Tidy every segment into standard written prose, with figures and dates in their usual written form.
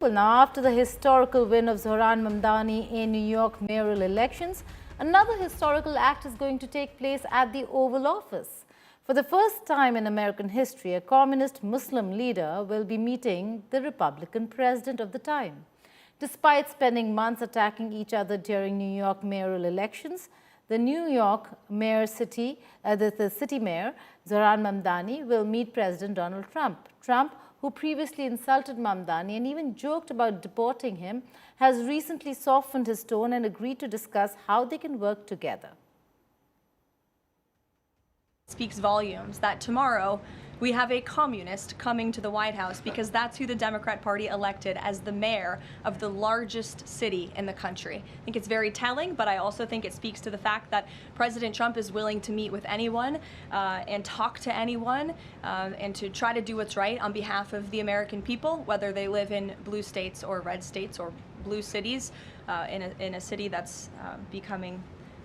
Well, now after the historical win of Zohran Mamdani in New York mayoral elections, another historical act is going to take place at the Oval Office. For the first time in American history, a communist Muslim leader will be meeting the Republican president of the time. Despite spending months attacking each other during New York mayoral elections, the New York mayor the city mayor, Zohran Mamdani, will meet President Donald Trump. Trump, who previously insulted Mamdani and even joked about deporting him, has recently softened his tone and agreed to discuss how they can work together. Speaks volumes that tomorrow we have a communist coming to the White House because that's who the Democrat Party elected as the mayor of the largest city in the country. I think it's very telling, but I also think it speaks to the fact that President Trump is willing to meet with anyone and talk to anyone and to try to do what's right on behalf of the American people, whether they live in blue states or red states or blue cities, in a city that's becoming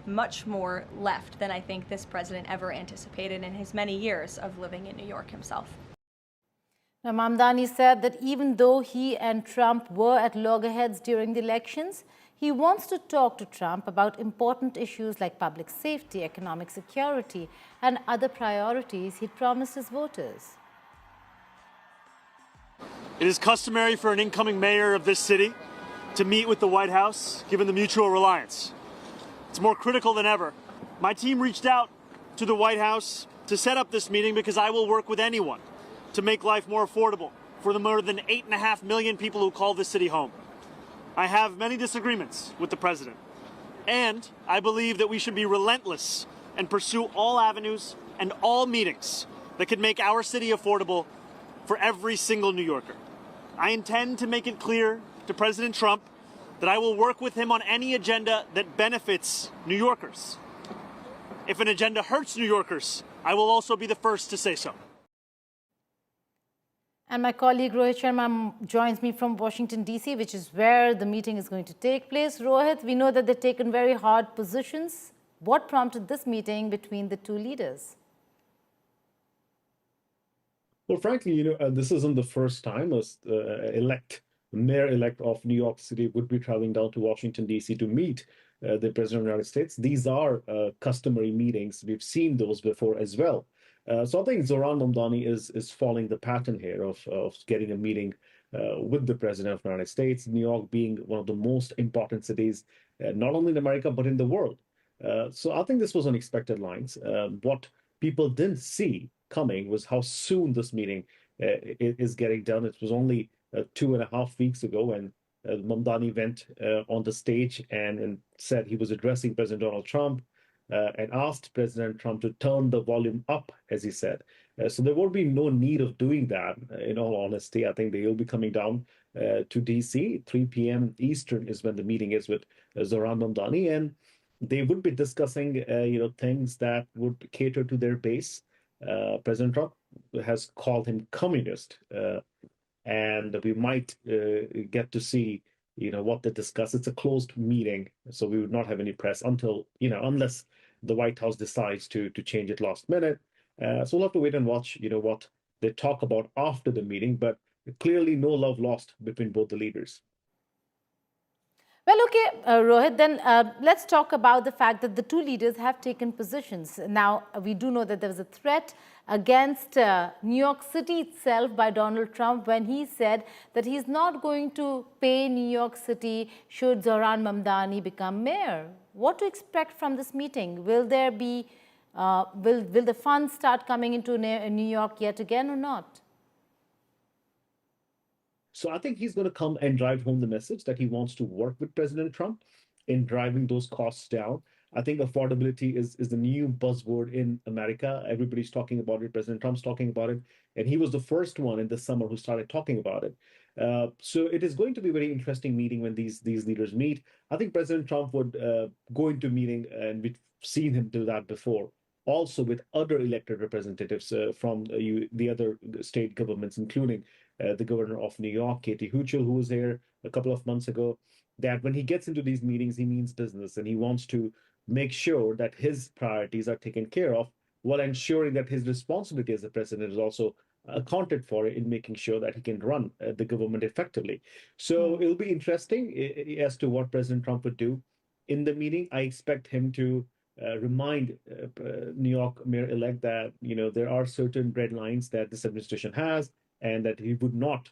much more left than I think this president ever anticipated in his many years of living in New York himself. Now, Mamdani said that even though he and Trump were at loggerheads during the elections, he wants to talk to Trump about important issues like public safety, economic security, and other priorities he'd promised his voters. It is customary for an incoming mayor of this city to meet with the White House, given the mutual reliance. It's more critical than ever. My team reached out to the White House to set up this meeting because I will work with anyone to make life more affordable for the more than 8.5 million people who call this city home. I have many disagreements with the president, and I believe that we should be relentless and pursue all avenues and all meetings that could make our city affordable for every single New Yorker. I intend to make it clear to President Trump that I will work with him on any agenda that benefits New Yorkers. If an agenda hurts New Yorkers, I will also be the first to say so. And my colleague Rohit Sharma joins me from Washington, D.C., which is where the meeting is going to take place. Rohit, we know that they've taken very hard positions. What prompted this meeting between the two leaders? Well, frankly, this isn't the first time mayor-elect of New York City would be traveling down to Washington, D.C. to meet the President of the United States. These are customary meetings. We've seen those before as well. So I think Zohran Mamdani is following the pattern here of getting a meeting with the President of the United States, New York being one of the most important cities, not only in America, but in the world. So I think this was on expected lines. What people didn't see coming was how soon this meeting is getting done. It was only 2.5 weeks ago when Mamdani went on the stage and said he was addressing President Donald Trump and asked President Trump to turn the volume up, as he said. So there will be no need of doing that, in all honesty. I think they will be coming down to D.C. 3 p.m. Eastern is when the meeting is with Zohran Mamdani, and they would be discussing things that would cater to their base. President Trump has called him communist, and we might get to see, what they discuss. It's a closed meeting, so we would not have any press until, unless the White House decides to change it last minute. So we'll have to wait and watch, what they talk about after the meeting. But clearly, no love lost between both the leaders. Well, okay, Rohit, then let's talk about the fact that the two leaders have taken positions. Now, we do know that there was a threat against New York City itself by Donald Trump when he said that he's not going to pay New York City should Zohran Mamdani become mayor. What to expect from this meeting? Will there be, will the funds start coming into New York yet again or not? So I think he's going to come and drive home the message that he wants to work with President Trump in driving those costs down. I think affordability is the new buzzword in America. Everybody's talking about it. President Trump's talking about it. And he was the first one in the summer who started talking about it. So it is going to be a very interesting meeting when these leaders meet. I think President Trump would go into meeting, and we've seen him do that before, also with other elected representatives from the other state governments, including the governor of New York, Katie Hochul, who was here a couple of months ago, that when he gets into these meetings, he means business, and he wants to make sure that his priorities are taken care of while ensuring that his responsibility as a president is also accounted for in making sure that he can run the government effectively. So it'll be interesting as to what President Trump would do in the meeting. I expect him to remind New York mayor-elect that there are certain red lines that this administration has, and that he would not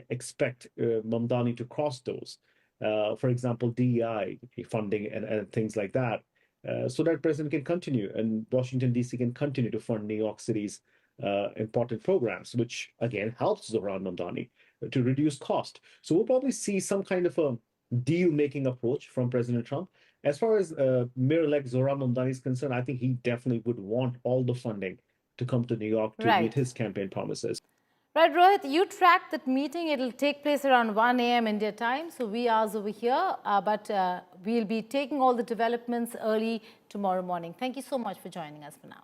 expect Mamdani to cross those. For example, DEI funding and things like that, so that president can continue and Washington, D.C. can continue to fund New York City's important programs, which again helps Zohran Mamdani to reduce cost. So we'll probably see some kind of a deal-making approach from President Trump. As far as Mayor-elect Zohran Mamdani is concerned, I think he definitely would want all the funding to come to New York to meet his campaign promises. Right, Rohit, you tracked that meeting. It'll take place around 1 a.m. India time, so we are over here. But we'll be taking all the developments early tomorrow morning. Thank you so much for joining us for now.